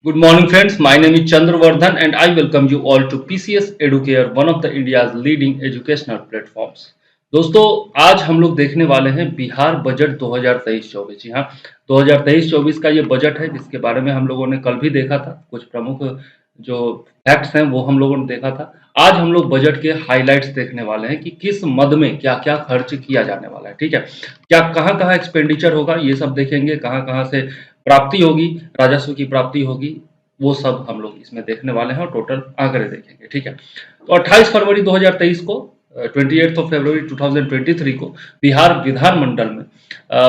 Good morning, friends. My name is Chandravardhan, and I welcome you all to PCS Educare, one of the India's leading educational platforms. दोस्तों, आज हम लोग देखने वाले हैं Bihar budget 2023-24। जी हाँ, 2023-24 का ये बजट है जिसके बारे में हम लोगों ने कल भी देखा था। कुछ प्रमुख जो फैक्ट्स हैं वो हम लोगों ने देखा था। आज हम लोग बजट के हाइलाइट्स देखने वाले हैं कि किस मद में क्या-क्या खर्च किया जाने वाला है। ठीक है, क्या कहाँ-कहाँ एक्सपेंडिचर होगा ये सब देखेंगे, कहाँ-कहाँ से प्राप्ति होगी, राजस्व की प्राप्ति होगी, वो सब हम लोग इसमें देखने वाले हैं और टोटल आंकड़े देखेंगे। ठीक है, तो 28 फरवरी 2023 को 28 ऑफ फरवरी 2023 को बिहार विधानमंडल में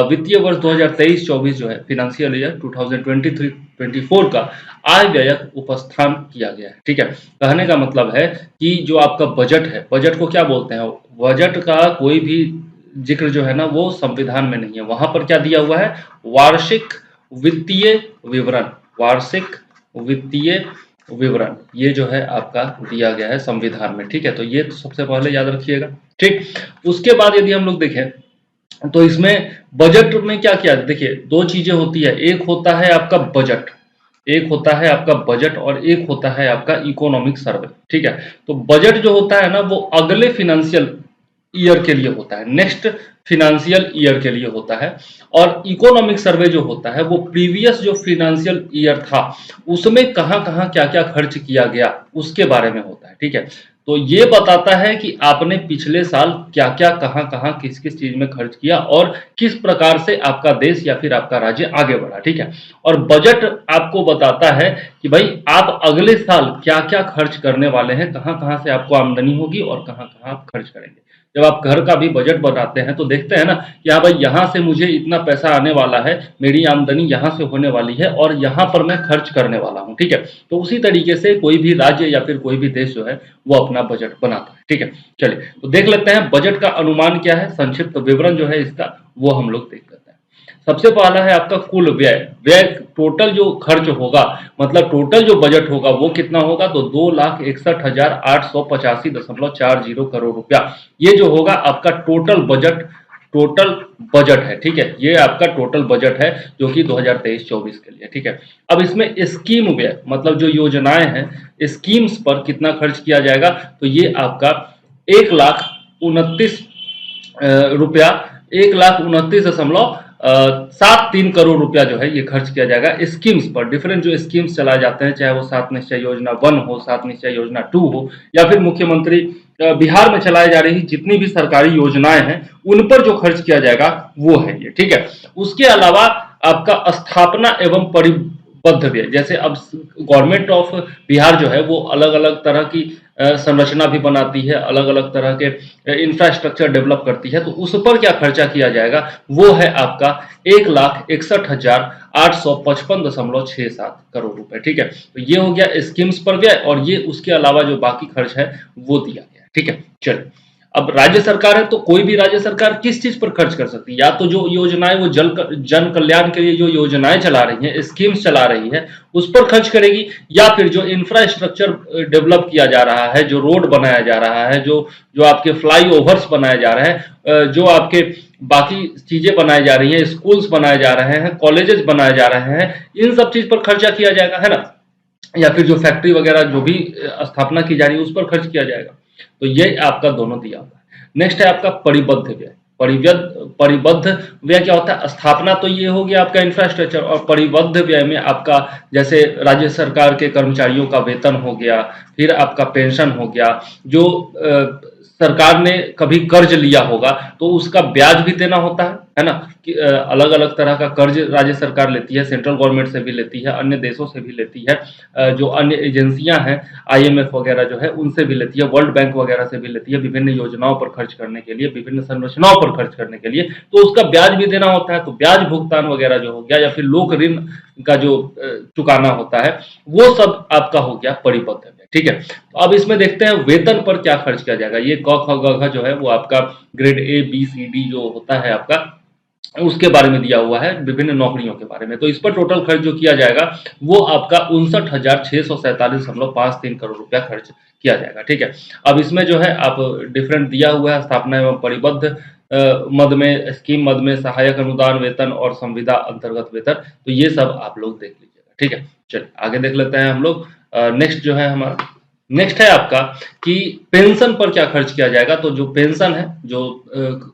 वित्तीय वर्ष 2023-24 जो है फिनेंशियल ईयर 2023-24 का आय व्यय उपस्थान किया गया है। ठीक है, कहने का मतलब है कि जो आपका बजट है, बजट को क्या बोलते हैं, बजट का कोई भी जिक्र जो है ना वो संविधान में नहीं है। वहां पर क्या दिया हुआ है, वार्षिक वित्तीय विवरण, वार्षिक वित्तीय विवरण, ये जो है आपका दिया गया है संविधान में। ठीक है, तो ये तो सबसे पहले याद रखिएगा। ठीक, उसके बाद यदि हम लोग देखें तो इसमें बजट में क्या किया, देखिए दो चीजें होती है, एक होता है आपका बजट, एक होता है आपका बजट और एक होता है आपका इकोनॉमिक सर्वे। ठीक है, तो बजट जो होता है ना वो अगले फिनेंशियल ईयर के लिए होता है, नेक्स्ट फिनेंशियल ईयर के लिए होता है, और इकोनॉमिक सर्वे जो होता है वो प्रीवियस जो फिनेंशियल ईयर था उसमें कहाँ कहाँ क्या क्या खर्च किया गया उसके बारे में होता है। ठीक है, तो ये बताता है कि आपने पिछले साल क्या क्या कहाँ कहाँ किस किस चीज में खर्च किया और किस प्रकार से आपका देश या फिर आपका राज्य आगे बढ़ा। ठीक है, और बजट आपको बताता है कि भाई आप अगले साल क्या क्या खर्च करने वाले हैं, कहाँ कहाँ से आपको आमदनी होगी और कहाँ कहाँ आप खर्च करेंगे। जब आप घर का भी बजट बनाते हैं तो देखते हैं ना कि हाँ भाई यहाँ से मुझे इतना पैसा आने वाला है, मेरी आमदनी यहाँ से होने वाली है और यहाँ पर मैं खर्च करने वाला हूँ। ठीक है, तो उसी तरीके से कोई भी राज्य या फिर कोई भी देश जो है वो अपना बजट बनाता है। ठीक है, चलिए तो देख लेते हैं बजट का अनुमान क्या है, संक्षिप्त विवरण जो है इसका वो हम लोग देख लेते हैं। सबसे पहला है आपका कुल व्यय, व्यय टोटल जो खर्च होगा, मतलब टोटल जो बजट होगा वो कितना होगा, तो 2,61,885.40 करोड़ रुपया, ये जो होगा आपका टोटल बजट, टोटल बजट है। ठीक है, ये आपका टोटल बजट है जो कि 2023-24 के लिए। ठीक है, अब इसमें स्कीम व्यय मतलब जो योजनाएं हैं, स्कीम्स पर कितना खर्च किया जाएगा, तो ये आपका 1,29,रुपया, 1,29,73 करोड़ रुपया जो है ये खर्च किया जाएगा स्कीम्स पर। डिफरेंट जो स्कीम्स चलाए जाते हैं, चाहे वो 7 निश्चय योजना 1 हो, 7 निश्चय योजना 2 हो, या फिर मुख्यमंत्री बिहार में चलाई जा रही जितनी भी सरकारी योजनाएं हैं उन पर जो खर्च किया जाएगा वो है ये। ठीक है, उसके अलावा आपका स्थापना एवं परिबद्ध व्यय, जैसे अब गवर्नमेंट ऑफ बिहार जो है वो अलग अलग तरह की संरचना भी बनाती है, अलग अलग तरह के इंफ्रास्ट्रक्चर डेवलप करती है, तो उस पर क्या खर्चा किया जाएगा वो है आपका 1,61,855.67 करोड़ रुपए। ठीक है, तो ये हो गया स्कीम्स पर व्यय और ये उसके अलावा जो बाकी खर्च है वो दिया गया। ठीक है, चलिए अब राज्य सरकार है तो कोई भी राज्य सरकार किस चीज पर खर्च कर सकती है, या तो जो योजनाएं वो जन कल्याण के लिए जो योजनाएं चला रही हैं, स्कीम्स चला रही है उस पर खर्च करेगी, या फिर जो इंफ्रास्ट्रक्चर डेवलप किया जा रहा है, जो रोड बनाया जा रहा है, जो जो आपके फ्लाई ओवर्स बनाए जा रहे हैं, जो आपके बाकी चीजें बनाई जा रही हैं, स्कूल्स बनाए जा रहे हैं, कॉलेजेस बनाए जा रहे हैं, इन सब चीज पर खर्चा किया जाएगा, है ना, या फिर जो फैक्ट्री वगैरह जो भी स्थापना की जा रही है उस पर खर्च किया जाएगा। तो ये आपका दोनों दिया हुआ है। नेक्स्ट है आपका परिबद्ध व्यय, परिबद्ध व्यय क्या होता है, स्थापना तो ये हो गया आपका इंफ्रास्ट्रक्चर, और परिबद्ध व्यय में आपका जैसे राज्य सरकार के कर्मचारियों का वेतन हो गया, फिर आपका पेंशन हो गया, जो सरकार ने कभी कर्ज लिया होगा तो उसका ब्याज भी देना होता है ना, कि अलग अलग तरह का कर्ज राज्य सरकार लेती है, सेंट्रल गवर्नमेंट से भी लेती है, अन्य देशों से भी लेती है, जो अन्य एजेंसियां हैं आईएमएफ वगैरह जो है उनसे भी लेती है, वर्ल्ड बैंक वगैरह से भी लेती है, विभिन्न योजनाओं पर खर्च करने के लिए, विभिन्न संरचनाओं पर खर्च करने के लिए, तो उसका ब्याज भी देना होता है। तो ब्याज भुगतान वगैरह जो हो गया, या फिर लोक ऋण का जो चुकाना होता है, वो सब आपका हो गया परिबद्ध व्यय। ठीक है, तो अब इसमें देखते हैं वेतन पर क्या खर्च किया जाएगा। ये क ख ग घ जो है वो आपका grade A B C D जो होता है आपका, उसके बारे में दिया हुआ है, विभिन्न नौकरियों के बारे में। तो इस पर टोटल खर्च जो किया जाएगा वो आपका 59,647.53 करोड़ रुपया खर्च किया जाएगा। ठीक है, अब इसमें जो है आप डिफरेंट दिया हुआ है, स्थापना एवं परिबद्ध मद में, स्कीम मद में, सहायक अनुदान वेतन और संविदा अंतर्गत वेतन, तो ये सब आप लोग देख लीजिएगा। ठीक है, चलिए आगे देख लेते हैं हम लोग। नेक्स्ट जो है हमारा, नेक्स्ट है आपका कि पेंशन पर क्या खर्च किया जाएगा। तो जो पेंशन है, जो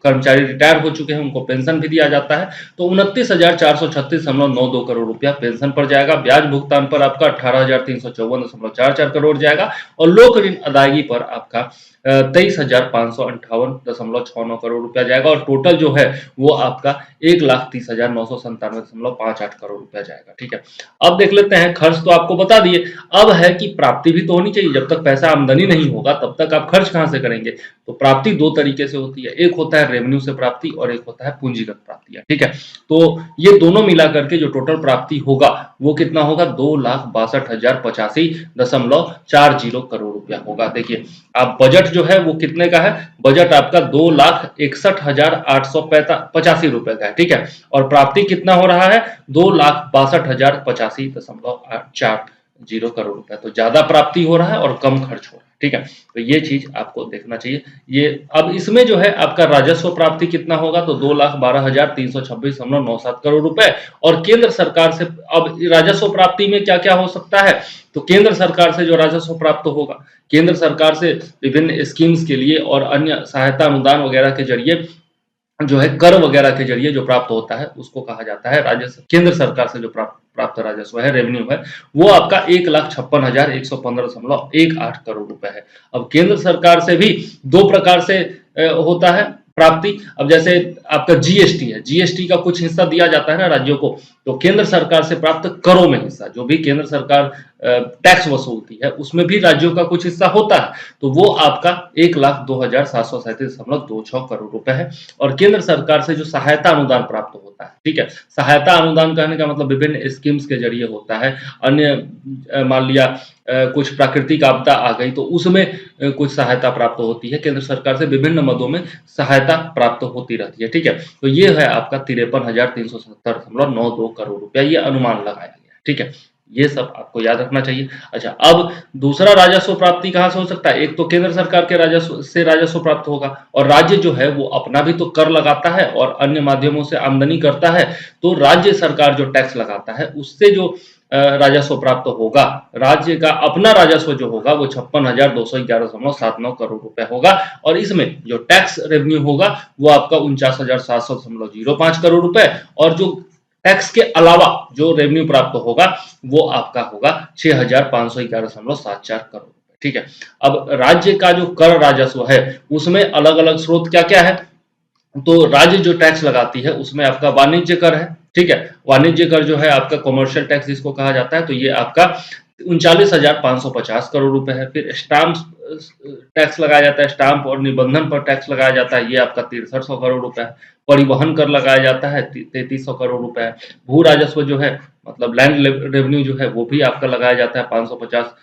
कर्मचारी रिटायर हो चुके हैं उनको पेंशन भी दिया जाता है, तो 29,436.92 करोड़ रुपया पेंशन पर जाएगा। ब्याज भुगतान पर आपका 18,354.44 करोड़ जाएगा, और लोक ऋण अदायगी पर आपका 23,558.69 करोड़ रुपया जाएगा, और टोटल जो है वो आपका 1,30,997.58 करोड़ रुपया जाएगा। ठीक है, अब देख लेते हैं खर्च तो आपको बता दिए, अब है कि प्राप्ति भी तो होनी चाहिए। जब तक पैसा आमदनी नहीं होगा तब तक आप खर्च कहां से करेंगे। तो प्राप्ति दो तरीके से होती है, एक होता है रेवेन्यू से प्राप्ति और एक होता है पूंजीगत प्राप्तियां। ठीक है, तो ये दोनों मिला करके जो टोटल प्राप्ति होगा वो कितना होगा, 2,62,085.40 करोड़ रुपया होगा। देखिए आप बजट जो है वो कितने का है, बजट आपका 2,61,885 रुपए का है। ठीक है, और प्राप्ति कितना हो रहा है, 2,62,085.40 करोड़ रुपए। तो ज्यादा प्राप्ति हो रहा है और कम खर्च हो रहा है। ठीक है, तो ये चीज आपको देखना चाहिए। ये अब इसमें जो है आपका राजस्व प्राप्ति कितना होगा, तो 2,12,326.97 करोड़ रुपए। और केंद्र सरकार से अब राजस्व प्राप्ति में क्या क्या हो सकता है, तो केंद्र सरकार से जो राजस्व प्राप्त होगा, केंद्र सरकार से विभिन्न स्कीम्स के लिए और अन्य सहायता अनुदान वगैरह के जरिए जो है, कर वगैरह के जरिए जो प्राप्त होता है उसको कहा जाता है राजस्व। केंद्र सरकार से जो प्राप्त राजस्व है, रेवेन्यू है, वो आपका 1,56,115.18 करोड़ रुपए है। अब केंद्र सरकार से भी दो प्रकार से होता है प्राप्ति। अब जैसे आपका जीएसटी है, जीएसटी का कुछ हिस्सा दिया जाता है ना राज्यों को, तो केंद्र सरकार से प्राप्त करों में हिस्सा, जो भी केंद्र सरकार टैक्स वसूलती है उसमें भी राज्यों का कुछ हिस्सा होता है, तो वो आपका 1,02,737.26 करोड़ रुपए है। और केंद्र सरकार से जो सहायता अनुदान प्राप्त होता है, ठीक है, सहायता अनुदान कहने का मतलब विभिन्न स्कीम्स के जरिए होता है। अन्य मान लिया कुछ प्राकृतिक आपदा आ गई तो उसमें कुछ सहायता प्राप्त होती है केंद्र सरकार से, विभिन्न मदों में सहायता प्राप्त होती रहती है। ठीक है, तो ये है आपका 53,370.92 करोड़ रुपया, ये अनुमान लगाया गया। ठीक है, ये सब आपको याद रखना चाहिए। अच्छा, अब दूसरा राजस्व प्राप्ति कहां से हो सकता है, एक तो केंद्र सरकार के राजस्व से राजस्व प्राप्त होगा, और राज्य जो है वो अपना भी तो कर लगाता है और अन्य माध्यमों से आमदनी करता है। तो राज्य सरकार जो टैक्स लगाता है उससे जो राजस्व प्राप्त होगा, राज्य का अपना राजस्व जो होगा वो 56,211.79 करोड़ रुपए होगा। और इसमें जो टैक्स रेवेन्यू होगा वो आपका 49,700.05 करोड़ रुपए, और जो टैक्स के अलावा जो रेवेन्यू प्राप्त होगा वो आपका होगा 6,511.74 करोड़ रुपए। ठीक है, अब राज्य का जो कर राजस्व है उसमें अलग अलग स्रोत क्या क्या है, तो राज्य जो टैक्स लगाती है उसमें आपका वाणिज्य कर है। ठीक है, वाणिज्य कर जो है आपका कमर्शियल टैक्स जिसको कहा जाता है, तो ये आपका 39,550 करोड़ रुपए है। फिर स्टाम्प टैक्स लगाया जाता है, स्टाम्प और निबंधन पर टैक्स लगाया जाता है, ये आपका 6300 करोड़ रुपए है। परिवहन कर लगाया जाता है, 3300 करोड़ रुपए है। भू राजस्व जो है मतलब लैंड रेवेन्यू जो है वो भी आपका लगाया जाता है 550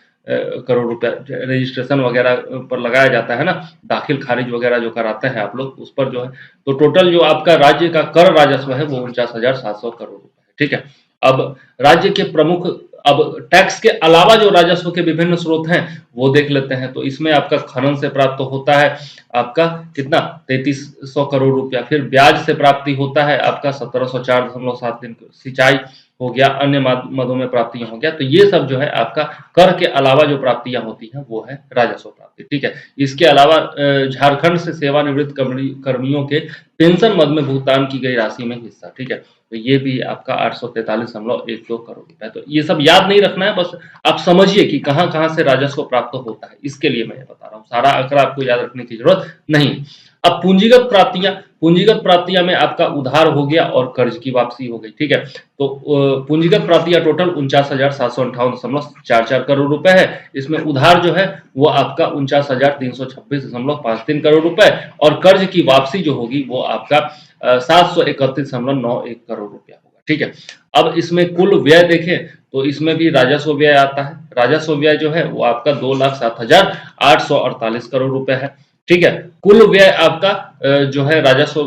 करोड़ रुपया। रजिस्ट्रेशन वगैरह पर लगाया जाता है ना, दाखिल खारिज वगैरह जो कराते हैं आप लोग उस पर जो है। तो टोटल जो आपका राज्य का कर राजस्व है वो 49,700 करोड़ रुपए है। ठीक है, अब राज्य के प्रमुख, अब टैक्स के अलावा जो राजस्व के विभिन्न स्रोत हैं वो देख लेते हैं। तो इसमें आपका खनन से प्राप्त होता है आपका कितना, 3300 करोड़ रुपया। फिर ब्याज से प्राप्ति होता है आपका 1704.73, सिंचाई हो गया, अन्य मदों में प्राप्तियां हो गया। तो ये सब जो है आपका कर के अलावा जो प्राप्तियां होती हैं वो है राजस्व प्राप्ति। ठीक है, इसके अलावा झारखंड से सेवानिवृत्त कर्मियों के पेंशन मद में भुगतान की गई राशि में हिस्सा। ठीक है, तो ये भी आपका 843.12 करोड़ रुपए। तो ये सब याद नहीं रखना है, बस आप समझिए कि कहां कहां से राजस्व प्राप्त होता है, इसके लिए मैं बता रहा हूँ। सारा आंकड़ा आपको याद रखने की जरूरत नहीं। अब पूंजीगत प्राप्तियां में आपका उधार हो गया और कर्ज की वापसी हो गई। ठीक है, तो पूंजीगत प्राप्तियां टोटल 49,758.44 करोड़ रुपए है। इसमें उधार जो है वो आपका 49,326.53 करोड़ रुपए, और कर्ज की वापसी जो होगी वो आपका 731.91 करोड़ रुपया होगा। ठीक है, अब इसमें कुल व्यय देखें तो इसमें भी राजस्व व्यय आता है। राजस्व व्यय जो है वो आपका 2,07,848 करोड़ रुपए है। ठीक है, कुल व्यय आपका जो है राजस्व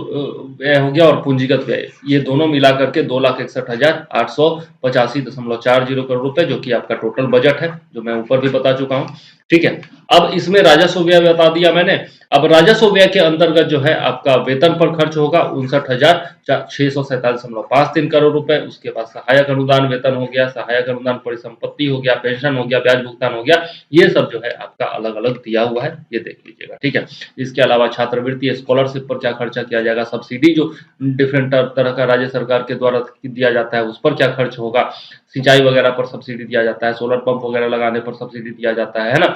व्यय हो गया और पूंजीगत व्यय, ये दोनों मिला करके 2,61,885.40 करोड़ रुपए, जो कि आपका टोटल बजट है, जो मैं ऊपर भी बता चुका हूँ। ठीक है, अब इसमें राजस्व व्यय बता दिया मैंने। अब राजस्व व्यय के अंतर्गत जो है आपका वेतन पर खर्च होगा 59,647.53 करोड़ रुपए। उसके बाद सहायक अनुदान वेतन हो गया, सहायक अनुदान परिसंपत्ति हो गया, पेंशन हो गया, ब्याज भुगतान हो गया, ये सब जो है आपका अलग अलग दिया हुआ है, ये देख लीजिएगा। ठीक है, इसके अलावा छात्रवृत्ति स्कॉलरशिप पर क्या खर्चा किया जाएगा, सब्सिडी जो डिफरेंट तरह का राज्य सरकार के द्वारा दिया जाता है उस पर क्या खर्च होगा, सिंचाई वगैरह पर सब्सिडी दिया जाता है, सोलर पंप वगैरह लगाने पर सब्सिडी दिया जाता है ना।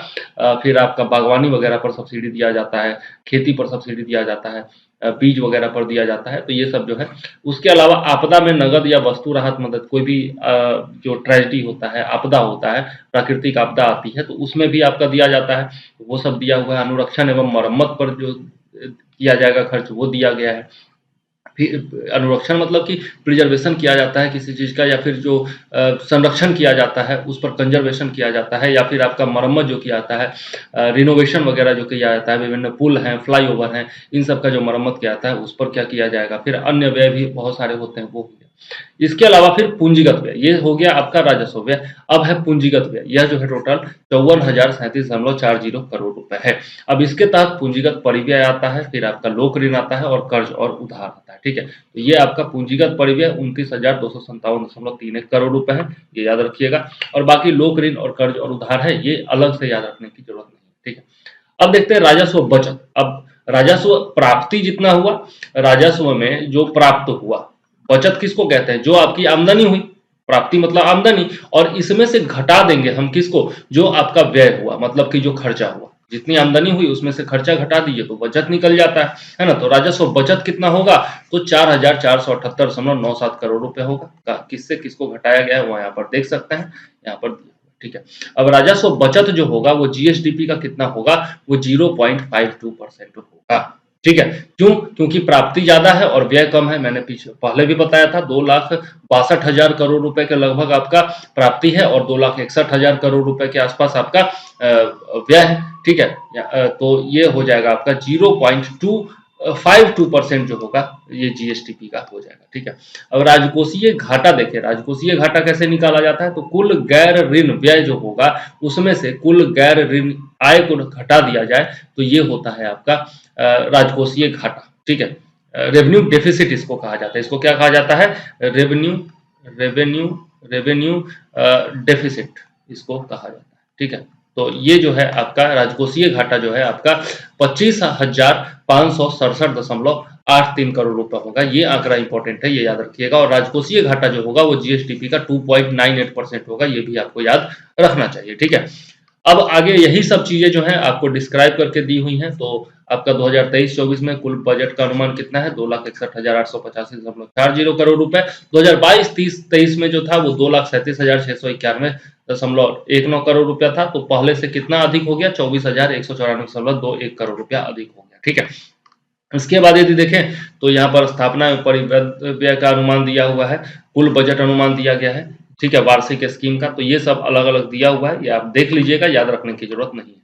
फिर आपका बागवानी वगैरह पर सब्सिडी दिया जाता है, खेती पर सब्सिडी दिया जाता है, बीज वगैरह पर दिया जाता है, तो ये सब जो है। उसके अलावा आपदा में नगद या वस्तु राहत मदद, कोई भी जो ट्रेजेडी होता है, आपदा होता है, प्राकृतिक आपदा आती है, तो उसमें भी आपका दिया जाता है, वो सब दिया हुआ है। अनुरक्षण एवं मरम्मत पर जो किया जाएगा खर्च, वो दिया गया है। फिर अनुरक्षण मतलब कि प्रिजर्वेशन किया जाता है किसी चीज़ का, या फिर जो संरक्षण किया जाता है उस पर कंजर्वेशन किया जाता है, या फिर आपका मरम्मत जो किया जाता है, रिनोवेशन वगैरह जो किया जाता है, विभिन्न पुल हैं, फ्लाईओवर हैं, इन सब का जो मरम्मत किया जाता है उस पर क्या किया जाएगा। फिर अन्य व्यय भी बहुत सारे होते हैं, वो हो गया। इसके अलावा फिर पूंजीगत व्यय, ये हो गया आपका राजस्व व्यय। अब है पूंजीगत व्यय, यह जो है टोटल 54,37.40 करोड़ रुपए है। अब इसके तहत पूंजीगत परिव्यय आता है, फिर आपका लोक ऋण आता है और कर्ज और उधार आता है। ठीक है, तो ये आपका पूंजीगत परिव्यय 29,257.31 करोड़ रुपए है, ये याद रखिएगा। और बाकी लोक ऋण और कर्ज और उधार है, ये अलग से याद रखने की जरूरत नहीं। ठीक है, अब देखते हैं राजस्व बचत। अब राजस्व प्राप्ति जितना हुआ, राजस्व में जो प्राप्त हुआ, बचत किसको कहते हैं, जो आपकी आमदनी हुई, प्राप्ति मतलब आमदनी, और इसमें से घटा देंगे हम किसको, जो आपका व्यय हुआ, मतलब कि जो खर्चा हुआ, जितनी आमदनी हुई उसमें से खर्चा घटा दीजिए तो बचत निकल जाता है ना। तो राजस्व बचत कितना होगा, तो 4,478.97 करोड़ रुपए होगा। किससे किसको घटाया गया है वो यहाँ पर देख सकते हैं, यहाँ पर। ठीक है, अब राजस्व बचत जो होगा वो जीएसडीपी का कितना होगा, वो 0.52% होगा। ठीक है, क्यों, क्योंकि प्राप्ति ज्यादा है और व्यय कम है। मैंने पहले भी बताया था 2,62,000 करोड़ रुपए के लगभग आपका प्राप्ति है और 2,61,000 करोड़ रुपए के आसपास आपका व्यय है। ठीक है, तो ये हो जाएगा आपका 0.252% जो होगा ये जीएसटीपी का हो जाएगा। ठीक है, अब राजकोषीय घाटा देखिए, राजकोषीय घाटा कैसे निकाला जाता है, तो कुल गैर ऋण व्यय जो होगा उसमें से कुल गैर ऋण आय को घटा दिया जाए तो ये होता है आपका राजकोषीय घाटा। ठीक है, रेवेन्यू डेफिसिट इसको कहा जाता है। इसको क्या कहा जाता है, रेवेन्यू रेवेन्यू रेवेन्यू डेफिसिट इसको कहा जाता है। ठीक है, तो ये जो है आपका राजकोषीय घाटा जो है आपका 25,567.83 करोड़ रुपए होगा। ये आंकड़ा इंपॉर्टेंट है, ये याद रखिएगा। और राजकोषीय घाटा जो होगा वो जीएसटीपी का 2.98% होगा, ये भी आपको याद रखना चाहिए। ठीक है, अब आगे यही सब चीजें जो है आपको डिस्क्राइब करके दी हुई हैं। तो आपका 2023-24 में कुल बजट का अनुमान कितना है, 2,61,885.40 करोड़ रुपए। 2022-23 में जो था वो 2,37,691.19 करोड़ रुपया था, तो पहले से कितना अधिक हो गया, 24,194.21 करोड़ रुपया अधिक हो गया। ठीक है, इसके बाद यदि देखें तो यहाँ पर स्थापना परिव्यय का अनुमान दिया हुआ है, कुल बजट अनुमान दिया गया है। ठीक है, वार्षिक स्कीम का, तो ये सब अलग अलग दिया हुआ है, ये आप देख लीजिएगा, याद रखने की जरूरत नहीं है।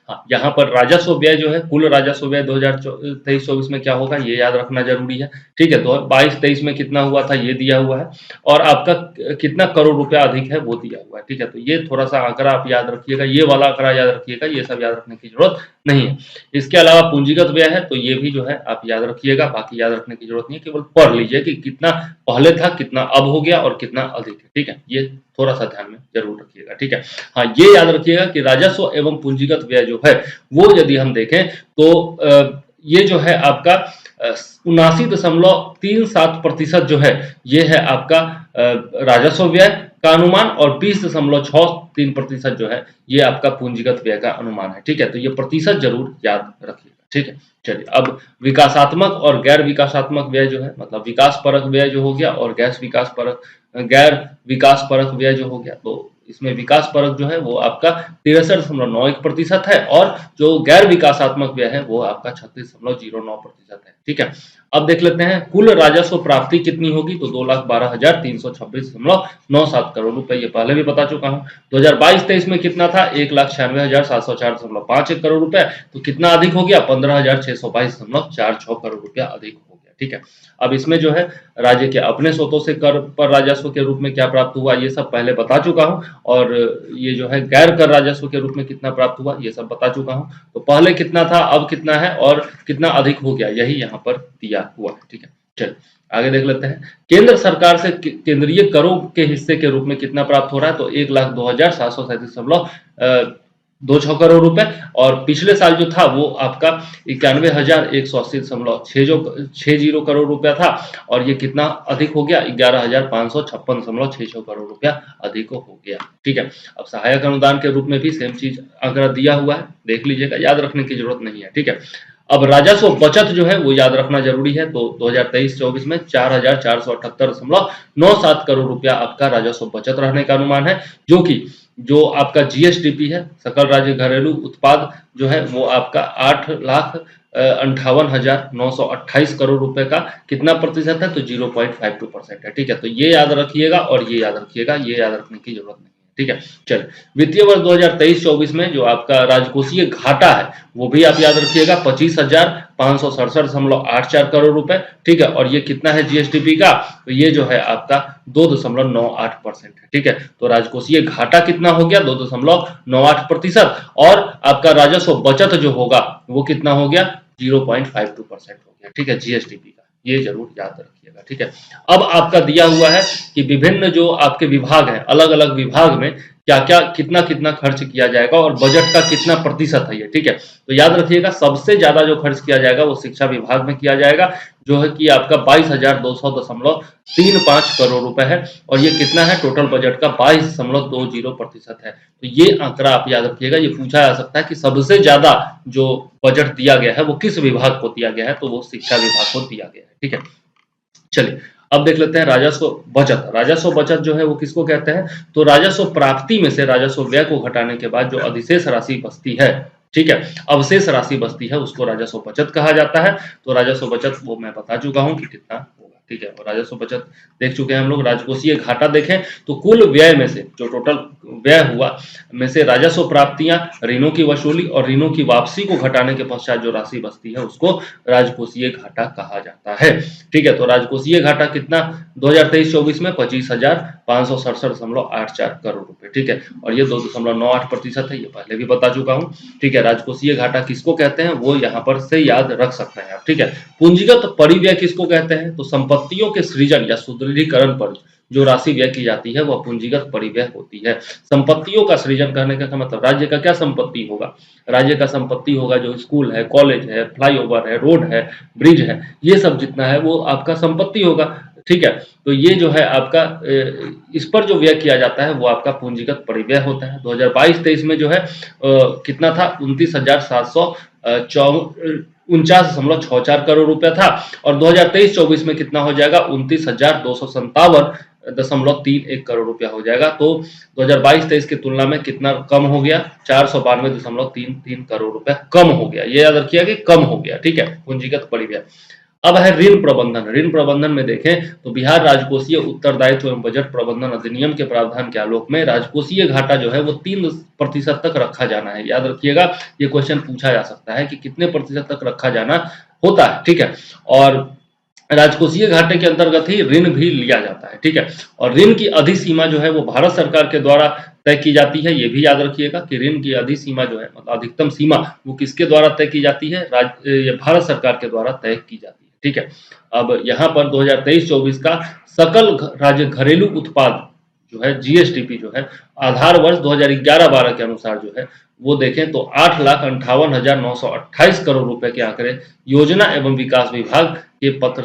हाँ, यहाँ पर राजस्व व्यय जो है, कुल राजस्व व्यय 2023-24 में क्या होगा ये याद रखना जरूरी है। ठीक है, तो 22-23 में कितना हुआ था ये दिया हुआ है, और आपका कितना करोड़ रुपया अधिक है वो दिया हुआ है। ठीक है, तो ये थोड़ा सा आंकड़ा आप याद रखिएगा, ये वाला आंकड़ा याद रखिएगा, ये सब याद रखने की जरूरत नहीं है। इसके अलावा पूंजीगत व्यय है, तो ये भी जो है आप याद रखिएगा, बाकी याद रखने की जरूरत नहीं है, केवल पढ़ लीजिए कि कितना पहले था, कितना अब हो गया और कितना अधिक है। ठीक है, ये थोड़ा सा ध्यान में जरूर रखिएगा। ठीक है, हाँ, ये याद रखिएगा कि राजस्व एवं पूंजीगत व्यय जो है वो यदि हम देखें तो ये जो है आपका 79.37% जो है ये है आपका राजस्व व्यय का अनुमान, और 20.63% जो है ये आपका पूंजीगत व्यय का अनुमान है। ठीक है, तो ये प्रतिशत जरूर याद रखिएगा। ठीक है, चलिए अब विकासात्मक और गैर विकासात्मक व्यय जो है, मतलब विकास परक व्यय जो हो गया और गैर विकास परक व्यय जो हो गया, तो इसमें विकास परक जो है वो आपका 63.91% है और जो गैर विकासात्मक व्यय है वो आपका 36.09% है। ठीक है, अब देख लेते हैं कुल राजस्व प्राप्ति कितनी होगी, तो 2,12,326.97 करोड़ रुपए, ये पहले भी बता चुका हूँ। 2022-23 में कितना था, 1,96,704.51 करोड़ रुपए, तो कितना अधिक हो गया, 15,622.46 करोड़ रुपया अधिक हो गया। ठीक है, अब इसमें जो है राज्य के अपने स्रोतों से कर पर राजस्व के रूप में क्या प्राप्त हुआ, ये सब पहले बता चुका हूं, और ये जो है गैर कर राजस्व के रूप में कितना प्राप्त हुआ ये सब बता चुका हूं। तो पहले कितना था, अब कितना है और कितना अधिक हो गया, यही यहाँ पर दिया हुआ है। ठीक है, चलिए आगे देख लेते हैं। केंद्र सरकार से केंद्रीय करों के हिस्से के रूप में कितना प्राप्त हो रहा है, तो 1,02,737.26 करोड़ रुपए, और पिछले साल जो था वो आपका 91,180.60 करोड़ रुपया था, और ये कितना अधिक हो गया, 11,556.66 करोड़ रुपया अधिक हो गया। ठीक है, अब सहायक अनुदान के रूप में भी सेम चीज आंकड़ा दिया हुआ है, देख लीजिएगा, याद रखने की जरूरत नहीं है। ठीक है, अब राजस्व बचत जो है वो याद रखना जरूरी है। तो 2023-24 में 4,478.97 करोड़ रुपया आपका राजस्व बचत रहने का अनुमान है, जो कि जो आपका जीएसडीपी है, सकल राज्य घरेलू उत्पाद जो है वो आपका 8,58,928 करोड़ रुपए का कितना प्रतिशत है, तो 0.52% है। ठीक है, तो ये याद रखिएगा और ये याद रखिएगा, ये याद रखने की जरूरत नहीं है। ठीक है, चलिए वित्तीय वर्ष 2023-24 में जो आपका राजकोषीय घाटा है वो भी आप याद रखिएगा, 25,567.84 करोड़ रुपए। ठीक है, और ये कितना है जीएसडीपी का, तो ये जो है आपका 2.98% है। ठीक है, तो राजकोषीय घाटा कितना हो गया, 2.98%, और आपका राजस्व बचत जो होगा वो कितना हो गया, 0.52% हो गया। ठीक है, जीएसडीपी का, ये जरूर याद रखिएगा। ठीक है, अब आपका दिया हुआ है कि विभिन्न जो आपके विभाग हैं, अलग अलग विभाग में क्या क्या कितना कितना खर्च किया जाएगा और बजट का कितना प्रतिशत है ये। ठीक है, तो याद रखिएगा सबसे ज्यादा जो खर्च किया जाएगा वो शिक्षा विभाग में किया जाएगा, जो है कि आपका 22,200.35 करोड़ रुपए है, और ये कितना है, टोटल बजट का 22.20% है। तो ये आंकड़ा आप याद रखिएगा, ये पूछा जा सकता है कि सबसे ज्यादा जो बजट दिया गया है वो किस विभाग को दिया गया है, तो वो शिक्षा विभाग को दिया गया है। ठीक है, चलिए अब देख लेते हैं राजस्व बचत। राजस्व बचत जो है वो किसको कहते हैं, तो राजस्व प्राप्ति में से राजस्व व्यय को घटाने के बाद जो अधिशेष राशि बचती है, ठीक है, अवशेष राशि बचती है, उसको राजस्व बचत कहा जाता है। तो राजस्व बचत वो मैं बता चुका हूं कि कितना होगा। ठीक है, और राजस्व बचत देख चुके हैं हम लोग। राजकोषीय घाटा देखें तो कुल व्यय में से जो टोटल व्यय हुआ में से राजस्व प्राप्तियां, ऋणों की वसूली और ऋणों की वापसी को घटाने के पश्चात जो राशि बचती है उसको राजकोषीय घाटा कहा जाता है। ठीक है, तो राजकोषीय घाटा कितना 2023-24 में 25,567.84 करोड़ रुपए। ठीक है, और ये 2.98% है, ये पहले भी बता चुका हूँ। ठीक है, राजकोषीय घाटा किसको कहते हैं वो यहाँ पर से याद रख सकते हैं आप। ठीक है, पूंजीगत परिव्यय किसको कहते हैं, तो संपत्तियों के सृजन या सुदृढ़ीकरण पर जो राशि व्यय की जाती है वह पूंजीगत परिव्यय होती है। संपत्तियों का सृजन करने का मतलब राज्य का क्या संपत्ति होगा, राज्य का संपत्ति होगा जो स्कूल है, कॉलेज है, फ्लाईओवर है, रोड है, ब्रिज है, ये सब जितना है वो आपका संपत्ति होगा। ठीक है, तो ये जो है आपका इस पर जो व्यय किया जाता है वो आपका पूंजीगत परिव्यय होता है। 2022-23 में जो है कितना था, 29,749.64 करोड़ रुपया था, और 2023-24 में कितना हो जाएगा, 29,257.31 करोड़ रुपया हो जाएगा। तो 2022-23 की तुलना में कितना कम हो गया, 492.33 करोड़ रुपया कम हो गया, ये याद रखिए कि कम हो गया। ठीक है, पूंजीगत परिव्यय। अब है ऋण प्रबंधन। ऋण प्रबंधन में देखें तो बिहार राजकोषीय उत्तरदायित्व एवं बजट प्रबंधन अधिनियम के प्रावधान के आलोक में राजकोषीय घाटा जो है वो 3% तक रखा जाना है। याद रखिएगा, ये क्वेश्चन पूछा जा सकता है कि कितने प्रतिशत तक रखा जाना होता है। ठीक है, और राजकोषीय घाटे के अंतर्गत ही ऋण भी लिया जाता है। ठीक है, और ऋण की अधिसीमा जो है वो भारत सरकार के द्वारा तय की जाती है। ये भी याद रखिएगा कि ऋण की अधिसीमा जो है मतलब अधिकतम सीमा वो किसके द्वारा तय की जाती है, भारत सरकार के द्वारा तय की जाती है। ठीक है, अब यहाँ पर 2023-24 का सकल राज्य घरेलू उत्पाद जो है जीएसडीपी जो है आधार वर्ष 2011-12 के अनुसार जो है वो देखें तो 8,58,928 करोड़ रुपए के आंकड़े योजना एवं विकास विभाग के पत्र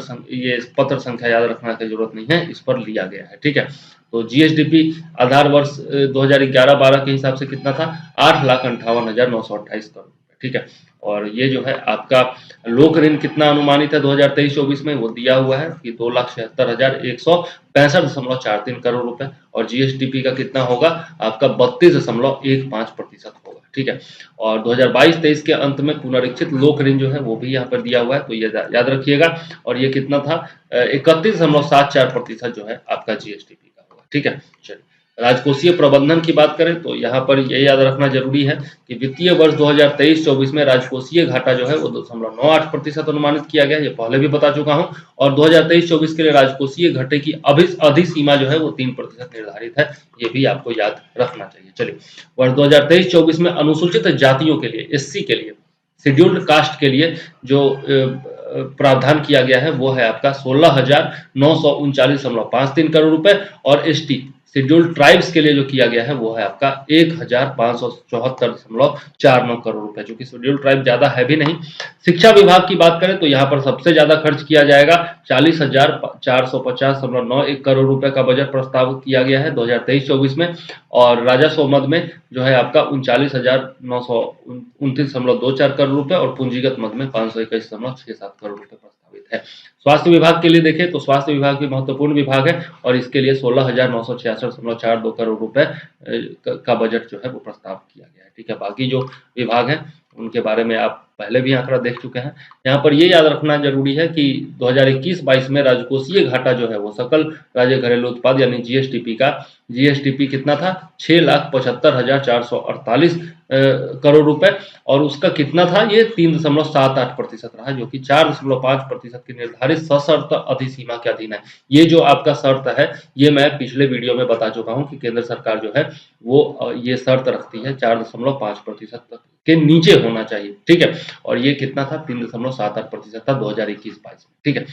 संख्या याद रखना की जरूरत नहीं है, इस पर लिया गया है। ठीक है, तो जीएसडीपी आधार वर्ष 2011-12 के हिसाब से कितना था, 8,58,928 करोड़। ठीक है। और ये जो है आपका लोक ऋण कितना अनुमानित है 2023-24 में, वो दिया हुआ है कि 2,76,165.43 करोड़ रुपए, और जीएसडीपी का कितना होगा आपका 32.15% होगा, ठीक है। और 2022-23 के अंत में पुनरीक्षित लोक ऋण जो है वो भी यहाँ पर दिया हुआ है, तो ये याद रखिएगा। और ये कितना था 31.74% जो है आपका जीएसडीपी का होगा, ठीक है। चलिए, राजकोषीय प्रबंधन की बात करें तो यहाँ पर ये याद रखना जरूरी है कि वित्तीय वर्ष 2023-24 में राजकोषीय घाटा जो है वो 2.98% अनुमानित किया गया है, ये पहले भी बता चुका हूँ। और 2023-24 के लिए राजकोषीय घाटे की अधिसीमा जो है वो 3% निर्धारित है, ये भी आपको याद रखना चाहिए। चलिए, वर्ष 2023-24 में अनुसूचित जातियों के लिए, एससी के लिए, शेड्यूल्ड कास्ट के लिए जो प्रावधान किया गया है वो है आपका 16,939.53 करोड़ रुपए, और एसटी शेड्यूल्ड ट्राइब्स के लिए जो किया गया है वो है आपका 1,574.49 करोड़ रुपए, जो कि शेड्यूल्ड ट्राइब ज्यादा है भी नहीं। शिक्षा विभाग की बात करें तो यहाँ पर सबसे ज्यादा खर्च किया जाएगा, 40,450.91 करोड़ रुपए का बजट प्रस्ताव किया गया है 2023-24 में। और राजस्व मद में जो है आपका 39,929.24 करोड़ रुपए, और पूंजीगत मद में 521.67 करोड़ रुपए प्रस्तावित है। स्वास्थ्य विभाग के लिए देखें तो स्वास्थ्य विभाग भी महत्वपूर्ण विभाग है, और इसके लिए 16,966.42 करोड़ रुपए का बजट जो है वो प्रस्ताव किया गया है, ठीक है। बाकी जो विभाग हैं उनके बारे में आप पहले भी आंकड़ा देख चुके हैं। यहाँ पर ये याद रखना जरूरी है कि 2021-22 में राजकोषीय घाटा जो है वो सकल राज्य घरेलू उत्पाद यानी जीएसटीपी कितना था 6,75,448 करोड़ रुपए, और उसका कितना था ये 3.78% रहा, जो कि 4.5% की निर्धारित सशर्त अधिसीमा के अधीन है। ये जो आपका शर्त है ये मैं पिछले वीडियो में बता चुका हूं कि केंद्र सरकार जो है वो ये शर्त रखती है 4.5% के नीचे होना चाहिए, ठीक है। और ये कितना था 3.78% था 2021-22 में, ठीक है।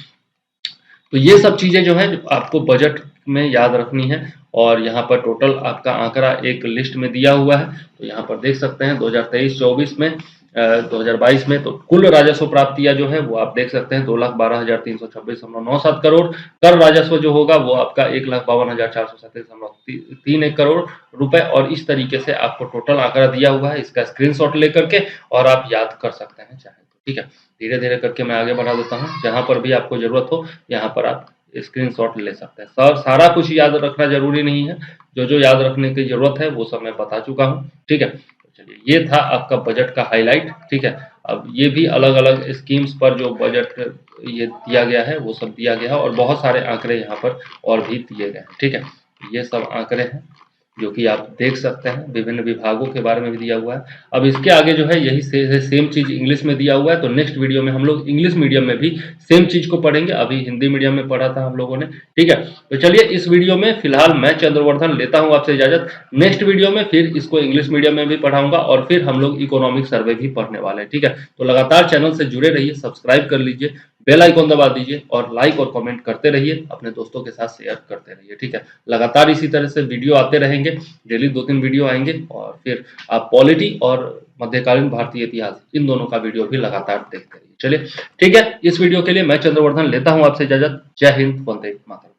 तो ये सब चीजें जो है आपको बजट में याद रखनी है, और यहाँ पर टोटल आपका आंकड़ा एक लिस्ट में दिया हुआ है, तो यहाँ पर देख सकते हैं 2023-24 में 2022 में तो कुल राजस्व प्राप्तियां जो है वो आप देख सकते हैं 2,12,326.97 करोड़। कर राजस्व जो होगा वो आपका 1,52,437.31 करोड़ रुपए, और इस तरीके से आपको टोटल आंकड़ा दिया हुआ है, इसका स्क्रीनशॉट लेकर के और आप याद कर सकते हैं चाहे तो, ठीक है। धीरे धीरे करके मैं आगे बढ़ा देता हूँ, जहां पर भी आपको जरूरत हो यहाँ पर आप स्क्रीनशॉट ले सकते हैं। सारा कुछ याद रखना जरूरी नहीं है, जो याद रखने की जरूरत है वो सब मैं बता चुका हूँ, ठीक है। तो चलिए, ये था आपका बजट का हाईलाइट, ठीक है। अब ये भी अलग अलग स्कीम्स पर जो बजट ये दिया गया है वो सब दिया गया है, और बहुत सारे आंकड़े यहाँ पर और भी दिए गए हैं, ठीक है। ये सब आंकड़े हैं जो कि आप देख सकते हैं, विभिन्न विभागों के बारे में भी दिया हुआ है। अब इसके आगे जो है यही सेम चीज इंग्लिश में दिया हुआ है, तो नेक्स्ट वीडियो में हम लोग इंग्लिश मीडियम में भी सेम चीज को पढ़ेंगे। अभी हिंदी मीडियम में पढ़ा था हम लोगों ने, ठीक है। तो चलिए, इस वीडियो में फिलहाल मैं चंद्रवर्धन लेता हूं आपसे इजाजत। नेक्स्ट वीडियो में फिर इसको इंग्लिश मीडियम में भी पढ़ाऊंगा, और फिर हम लोग इकोनॉमिक सर्वे भी पढ़ने वाले हैं, ठीक है। तो लगातार चैनल से जुड़े रहिए, सब्सक्राइब कर लीजिए, बेल आइकॉन दबा दीजिए, और लाइक और कमेंट करते रहिए, अपने दोस्तों के साथ शेयर करते रहिए, ठीक है। लगातार इसी तरह से वीडियो आते रहेंगे, डेली 2-3 वीडियो आएंगे, और फिर आप पॉलिटी और मध्यकालीन भारतीय इतिहास इन दोनों का वीडियो भी लगातार देखते रहिए। चलिए, ठीक है। इस वीडियो के लिए मैं चंद्रवर्धन लेता हूं आपसे इजाजत। जय हिंद, वंदे मातरम।